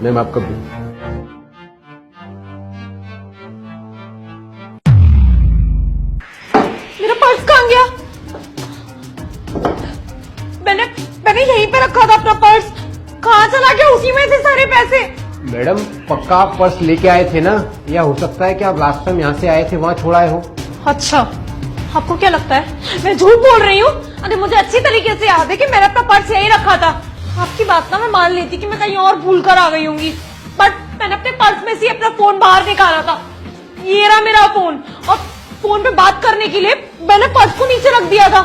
Ma'am आपका bill. मेरा purse कहाँ गया? मैंने यहीं पे रखा था अपना पर्स। कहाँ चला गया? उसी में थे सारे पैसे। मैडम पक्का आप पर्स लेके आए थे ना, या हो सकता है कि आप लास्ट टाइम यहाँ से आए थे वहाँ छोड़ आए हो। अच्छा, आपको क्या लगता है मैं झूठ बोल रही हूँ? अरे मुझे अच्छी तरीके से याद है कि मैंने अपना पर्स यहीं रखा था। आपकी बात ना मैं मान लेती कि मैं कहीं और भूल कर आ गई होंगी, बट मैंने अपने पर्स में से अपना फोन बाहर निकाला था। ये रहा मेरा फोन, और फोन पे बात करने के लिए मैंने पर्स को नीचे रख दिया था,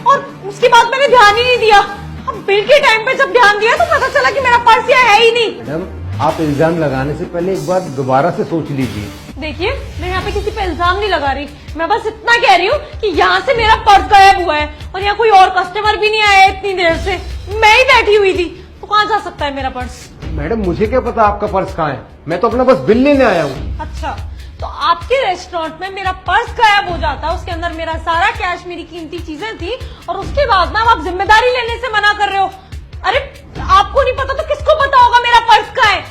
और उसके बाद मैंने ध्यान ही नहीं दिया। अब बिल के टाइम पे जब ध्यान दिया तो पता चला कि मेरा पर्स यहाँ है ही नहीं। मैडम आप इल्जाम लगाने से पहले एक बार दोबारा से सोच लीजिए। देखिए, मैं यहाँ पे किसी पे इल्जाम नहीं लगा रही, मैं बस इतना कह रही हूँ कि यहाँ से मेरा पर्स गायब हुआ है, और यहाँ कोई और कस्टमर भी नहीं आया इतनी देर से। मैं ही बैठी हुई थी, तो कहाँ जा सकता है मेरा पर्स? मैडम मुझे क्या पता आपका पर्स कहाँ है, मैं तो अपना बस बिल लेने आया हूँ। अच्छा, तो आपके रेस्टोरेंट में मेरा पर्स गायब हो जाता, उसके अंदर मेरा सारा कैश, मेरी कीमती चीजें थी, और उसके बाद ना आप जिम्मेदारी लेने से मना कर रहे हो। अरे आपको नहीं पता तो किसको पता होगा मेरा पर्स कहाँ है?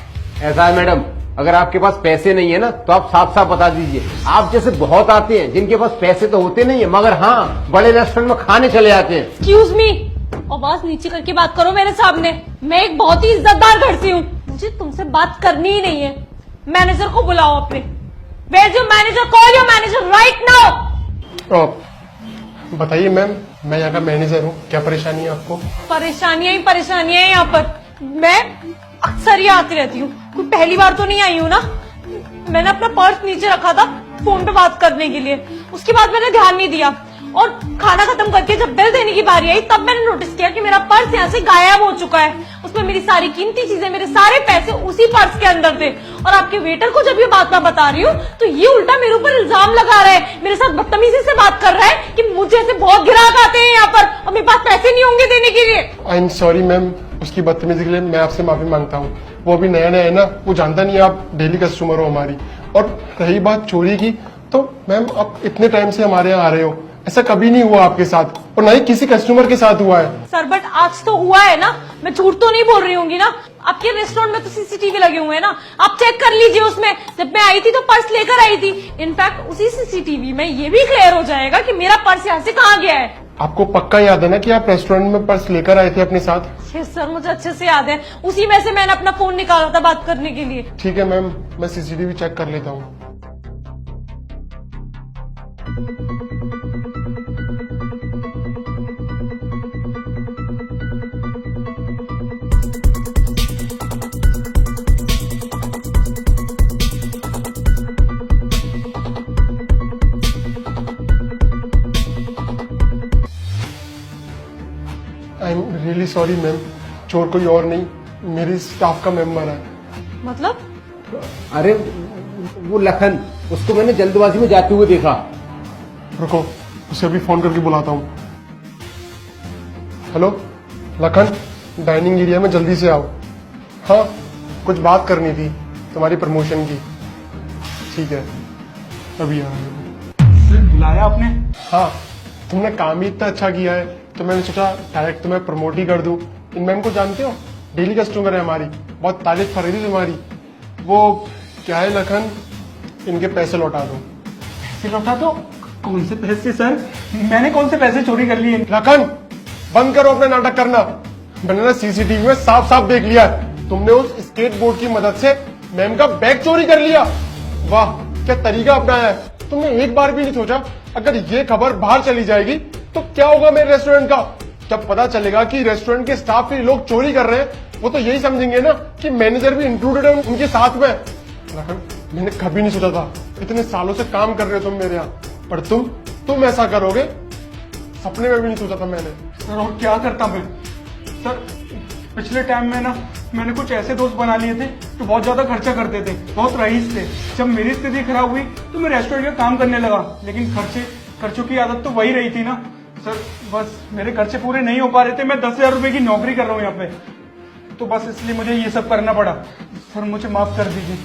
ऐसा है मैडम, अगर आपके पास पैसे नहीं है ना तो आप साफ साफ बता दीजिए। आप जैसे बहुत आते हैं जिनके पास पैसे तो होते नहीं है, मगर हाँ बड़े रेस्टोरेंट में खाने चले जाते हैं। एक्सक्यूज मी, आवाज नीचे करके बात करो मेरे सामने। मैं एक बहुत ही इज्जतदार घर से हूँ, मुझे तुमसे बात करनी ही नहीं है। मैनेजर को बुलाओ अपने। Where's your manager? Call your manager right now. बताइए मैम, मैं यहाँ का मैनेजर हूँ, क्या परेशानी है आपको? परेशानियां ही परेशानियां हैं यहाँ पर। मैं अक्सर ही आती रहती हूँ, कोई पहली बार तो नहीं आई हूँ ना। मैंने अपना पर्स नीचे रखा था फोन पे बात करने के लिए, उसके बाद मैंने ध्यान नहीं दिया, और खाना खत्म करके जब बिल देने की बारी आई तब मैंने नोटिस किया कि मेरा पर्स यहाँ से गायब हो चुका है। उसमें मेरी सारी कीमती चीजें, मेरे सारे पैसे उसी पर्स के अंदर थे। और आपके वेटर को जब ये बात मैं बता रही हूँ तो ये उल्टा मेरे ऊपर इल्जाम लगा रहा है, मेरे साथ बदतमीजी से बात कर रहा है कि मुझे ऐसे बहुत ग्राहक आते हैं यहाँ पर और मेरे पास पैसे नहीं होंगे देने के लिए। आई एम सॉरी मैम, उसकी बदतमीजी के लिए मैं आपसे माफी मांगता हूँ। वो अभी नया नया है ना, वो जानता नहीं है आप डेली कस्टमर हो हमारी। और रही बात चोरी की, तो मैम आप इतने टाइम से हमारे यहाँ आ रहे हो, ऐसा कभी नहीं हुआ आपके साथ, और ना ही किसी कस्टमर के साथ हुआ है। सर बट आज तो हुआ है ना, मैं झूठ तो नहीं बोल रही होंगी ना। आपके रेस्टोरेंट में तो सीसीटीवी लगे हुए हैं ना, आप चेक कर लीजिए। उसमें जब मैं आई थी तो पर्स लेकर आई थी। इनफैक्ट उसी सीसीटीवी में ये भी क्लियर हो जाएगा कि मेरा पर्स यहाँ से कहाँ गया है। आपको पक्का याद है ना कि आप रेस्टोरेंट में पर्स लेकर आए थे अपने साथ? सर मुझे अच्छे से याद है, उसी में से मैंने अपना फोन निकाला था बात करने के लिए। ठीक है मैम, मैं सीसीटीवी चेक कर लेता हूँ। I am really sorry ma'am, चोर कोई और नहीं, मेरी स्टाफ का मेंबर है। मतलब? अरे वो लखन, उसको मैंने जल्दबाजी में जाते हुए देखा। रुको, उसे अभी फोन करके बुलाता हूँ। हेलो लखन, डाइनिंग एरिया में जल्दी से आओ। हाँ, कुछ बात करनी थी तुम्हारी प्रमोशन की। ठीक है, अभी आ रहा हूँ। बुलाया आपने? हाँ, तुमने काम ही इतना अच्छा किया है तो मैंने सोचा डायरेक्ट तुम्हें प्रमोट ही कर दूं। इन मैम को जानते हो, डेली कस्टमर है हमारी, बहुत तारीफ कर रही थी तुम्हारी। वो क्या है लखन, इनके पैसे लौटा दो। पैसे लौटा दो? कौन से पैसे सर? मैंने कौन से पैसे चोरी कर लिए? लखन बंद करो अपना नाटक करना। मैंने ना सीसीटीवी में साफ साफ देख लिया, तुमने उस स्केट बोर्ड की मदद से मैम का बैग चोरी कर लिया। वाह, क्या तरीका अपनाया है। तुमने एक बार भी नहीं सोचा अगर ये खबर बाहर चली जाएगी तो क्या होगा मेरे रेस्टोरेंट का। जब पता चलेगा कि रेस्टोरेंट के स्टाफ के लोग चोरी कर रहे हैं, वो तो यही समझेंगे ना कि मैनेजर भी इंक्लूडेड है उनके साथ में। लखन, मैंने कभी नहीं सोचा था, इतने सालों से काम कर रहे हो तुम मेरे यहाँ, पर तुम ऐसा करोगे, सपने में भी नहीं सोचा था मैंने। सर और क्या करता मैं सर, पिछले टाइम में ना मैंने कुछ ऐसे दोस्त बना लिए थे जो बहुत ज्यादा खर्चा करते थे, बहुत रईस थे। जब मेरी स्थिति खराब हुई तो मैं रेस्टोरेंट का काम करने लगा, लेकिन खर्चों की आदत तो वही रही थी ना सर। बस मेरे खर्चे पूरे नहीं हो पा रहे थे। मैं 10,000 रुपए की नौकरी कर रहा हूँ यहाँ पे, तो बस इसलिए मुझे ये सब करना पड़ा। सर मुझे माफ कर दीजिए,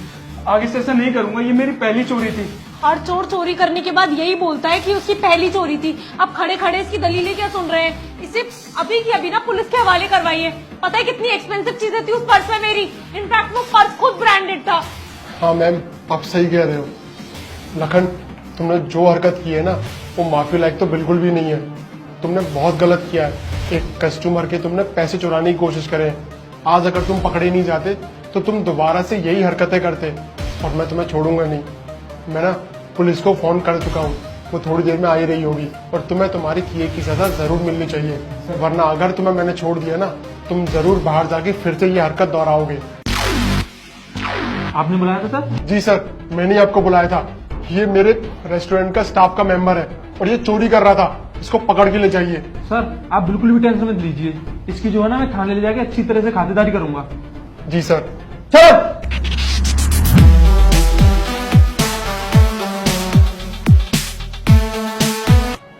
आगे से ऐसा नहीं करूंगा। ये मेरी पहली चोरी थी, और चोर चोरी करने के बाद यही बोलता है कि उसकी पहली चोरी थी। अब खड़े खड़े इसकी दलीलें क्या सुन रहे हैं? इसे अभी की अभी ना पुलिस के हवाले करवाइए। पता है कितनी एक्सपेंसिव चीजें थी उस पर्स में मेरी। इनफैक्ट वो पर्स खुद ब्रांडेड था। हाँ मैम, आप सही कह रहे हो। लखन, तुमने जो हरकत की है ना, वो माफी लायक तो बिल्कुल भी नहीं है। तुमने बहुत गलत किया है। एक कस्टमर के तुमने पैसे चुराने की कोशिश करे। आज अगर तुम पकड़े नहीं जाते तो तुम दोबारा से यही हरकतें करते, और मैं तुम्हें छोड़ूंगा नहीं। मैं ना पुलिस को फोन कर चुका हूँ, वो थोड़ी देर में आ ही रही होगी, और तुम्हें तुम्हारी किए की सजा जरूर मिलनी चाहिए, वरना अगर तुम्हें मैंने छोड़ दिया ना, तुम जरूर बाहर जाके फिर से ये हरकत दोहराओगे। आपने बुलाया था सर? जी सर, मैंने ही आपको बुलाया था। ये मेरे रेस्टोरेंट का स्टाफ का मेंबर है और ये चोरी कर रहा था। इसको पकड़ के ले जाइए। सर आप बिल्कुल भी टेंशन मत लीजिए, इसकी जो है ना मैं थाने ले जाके अच्छी तरह से खातिरदारी करूंगा। जी सर। सर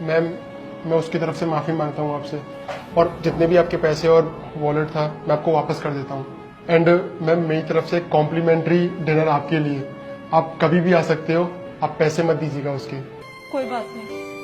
मैम, मैं उसकी तरफ से माफी मांगता हूँ आपसे, और जितने भी आपके पैसे और वॉलेट था मैं आपको वापस कर देता हूँ। एंड मैम, मेरी तरफ से कॉम्प्लीमेंट्री डिनर आपके लिए। आप कभी भी आ सकते हो, आप पैसे मत दीजिएगा उसके। कोई बात नहीं।